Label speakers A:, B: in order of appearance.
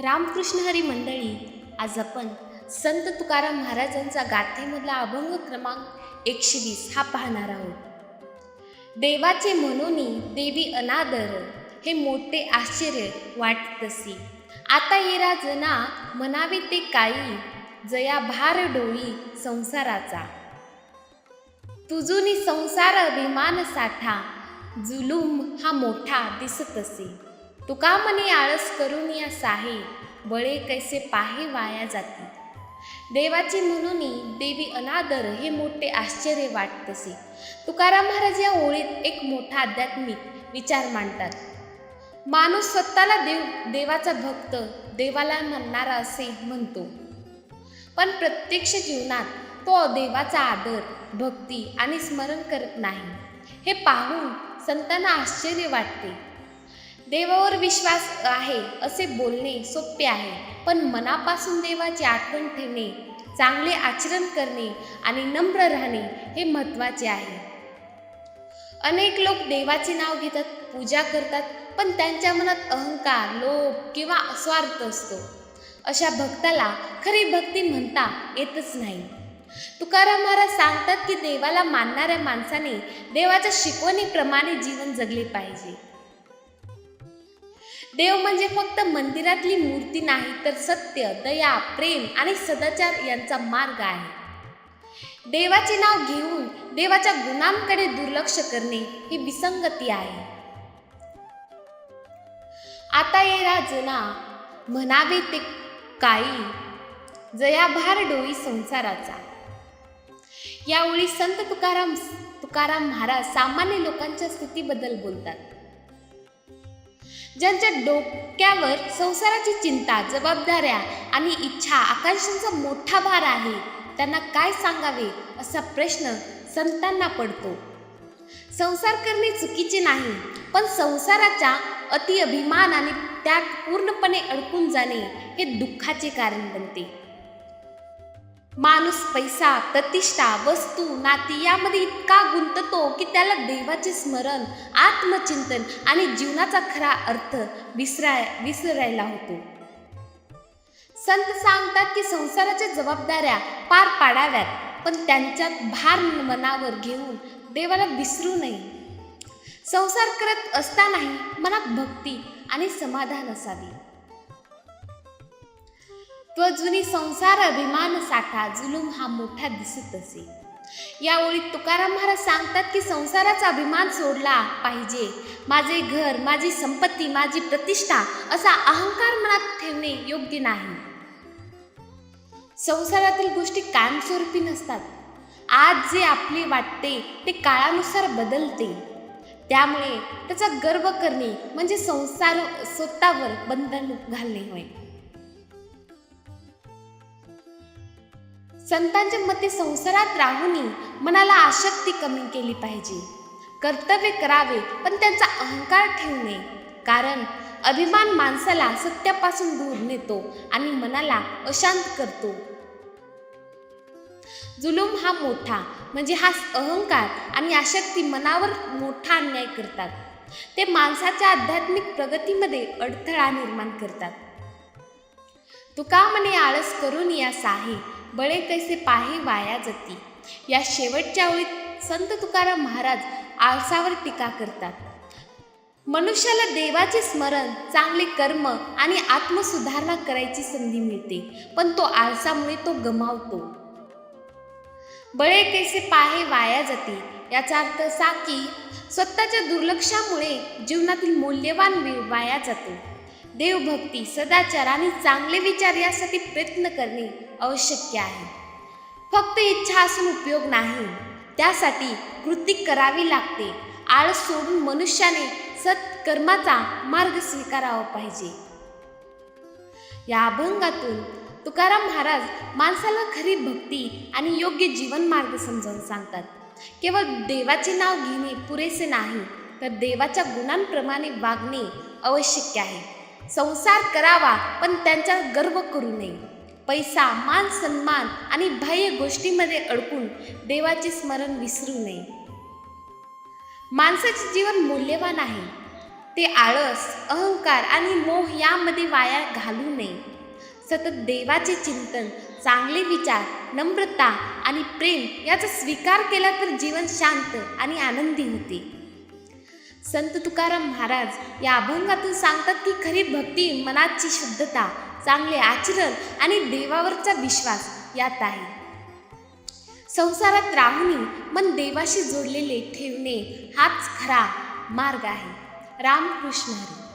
A: रामकृष्ण हरी मंडळी, आज आपण संत तुकाराम महाराजांचा गाथेमधला अभंग क्रमांक 120 हा पाहणार आहोत. देवाचे म्हणोनी देवी अनादर, हे मोठे आश्चर्य वाटतसी. आता येरा जना म्हणावे ते काही, जया भार डोळी संसाराचा. तुझुनी संसार अभिमान साठा, जुलूम हा मोठा दिसतसे. तुका मनी आळस करून या साहे, बळे कैसे पाहे वाया जाती. देवाची म्हणूनी देवी अनादर, हे मोठे आश्चर्य वाटतसे. तुकाराम महाराज या ओळीत एक मोठा आध्यात्मिक विचार मांडतात. माणूस स्वतःला देवाचा भक्त, देवाला म्हणणारा असे म्हणतो, पण प्रत्यक्ष जीवनात तो देवाचा आदर, भक्ती आणि स्मरण करत नाही. हे पाहून संतांना आश्चर्य वाटते. देवावर विश्वास आहे असे बोलणे सोपे आहे, पण मनापासून देवाची आठवण ठेवणे, चांगले आचरण करणे आणि नम्र राहणे हे महत्त्वाचे आहे. अनेक लोक देवाचे नाव घेतात, पूजा करतात, पण त्यांच्या मनात अहंकार, लोभ किंवा स्वार्थ असतो. अशा भक्ताला खरी भक्ती म्हणता येतच नाही. तुकाराम महाराज सांगतात की देवाला मानणाऱ्या माणसाने देवाच्या शिकवणीप्रमाणे जीवन जगले पाहिजे. देव म्हणजे फक्त मंदिरातली मूर्ती नाही, तर सत्य, दया, प्रेम आणि सदाचार यांचा मार्ग आहे. देवाचे नाव घेऊन देवाच्या गुणांकडे दुर्लक्ष करणे ही विसंगती आहे. आता येरा जना म्हणावे ते काही, जया भार डोळी संसाराचा. यावेळी संत तुकाराम महाराज सामान्य लोकांच्या स्थितीबद्दल बोलतात. ज्यांच्या डोक्यावर संसाराची चिंता, जबाबदाऱ्या आणि इच्छा, आकांक्षांचा मोठा भार आहे, त्यांना काय सांगावे असा प्रश्न संतांना पडतो. संसार करणे चुकीचे नाही, पण संसाराचा अति अभिमान आणि त्यात पूर्णपणे अडकून जाणे हे दुःखाचे कारण बनते. माणूस पैसा, प्रतिष्ठा, वस्तू, नाती यामध्ये इतका गुंततो की त्याला देवाचे स्मरण, आत्मचिंतन आणि जीवनाचा खरा अर्थ विसरायला होतो. संत सांगतात की संसाराच्या जबाबदाऱ्या पार पाडाव्यात, पण त्यांच्यात भार मनावर घेऊन देवाला विसरू नये. संसार करत असतानाही मनात भक्ती आणि समाधान असावे. त्वजुनी संसार अभिमान साठा, जुलूम हा मोठा दिसत असे. या ओळीत तुकाराम महाराज सांगतात की संसाराचा अभिमान सोडला पाहिजे. माझे घर, माझी संपत्ती, माझी प्रतिष्ठा असा अहंकार मनात ठेवणे योग्य नाही. संसारातील गोष्टी कायमस्वरूपी नसतात. आज जे आपले वाटते ते काळानुसार बदलते. त्यामुळे त्याचा गर्व करणे म्हणजे स्वतःवर बंधन घालणे होय. संतांच्या मते संसारात राहूनही मनाला आसक्ती कमी केली पाहिजे. कर्तव्य करावे, पण त्यांचा अहंकार ठेवू नये, कारण अभिमान माणसाला सत्यापासून दूर नेतो आणि मनाला अशांत करतो. जुलूम हा मोठा म्हणजे हा अहंकार आणि आसक्ती मनावर मोठा अन्याय करतात. ते माणसाच्या आध्यात्मिक प्रगतीमध्ये अडथळा निर्माण करतात. तुका म्हणे आळस करून या साहे, बळे कैसे पाहे वाया जाती. या शेवटच्या ओळीत संत तुकाराम महाराज आळसावर टीका करतात. मनुष्याला देवाचे स्मरण, चांगले कर्म आणि आत्मसुधारणा करायची संधी मिळते, पण तो आळसामुळे तो गमावतो. बळे कैसे पाहे वाया जाती याचा अर्थ असा की स्वतःच्या दुर्लक्षामुळे जीवनातील मौल्यवान वेळ वाया जातो. देवभक्ती, सदाचार आणि चांगले विचार यासाठी प्रयत्न करणे आवश्यक आहे. फक्त इच्छा असून उपयोग नाही, त्यासाठी कृती करावी लागते. आळस सोडून मनुष्याने सत्कर्माचा मार्ग स्वीकारावा पाहिजे. या अभंगातून तुकाराम महाराज माणसाला खरी भक्ती आणि योग्य जीवन मार्ग समजावून सांगतात. केवळ देवाचे नाव घेणे पुरेसे नाही, तर देवाच्या गुणांप्रमाणे वागणे आवश्यक आहे. संसार करावा, पण त्यांचा गर्व करू नये. पैसा, मान, सन्मान आणि बाह्य गोष्टीमध्ये अडकून देवाचे स्मरण विसरू नये. माणसाचे जीवन मौल्यवान आहे, ते आळस, अहंकार आणि मोह यामध्ये वाया घालू नये. सतत देवाचे चिंतन, चांगले विचार, नम्रता आणि प्रेम याचा स्वीकार केला तर जीवन शांत आणि आनंदी होते. संत तुकाराम महाराज या अभंगातून सांगतात की खरी भक्ती मनाची शुद्धता, चांगले आचरण आणि देवावरचा विश्वास यात आहे. संसारात राहूनही मन देवाशी जोडलेले ठेवणे हाच खरा मार्ग आहे. रामकृष्ण हरी.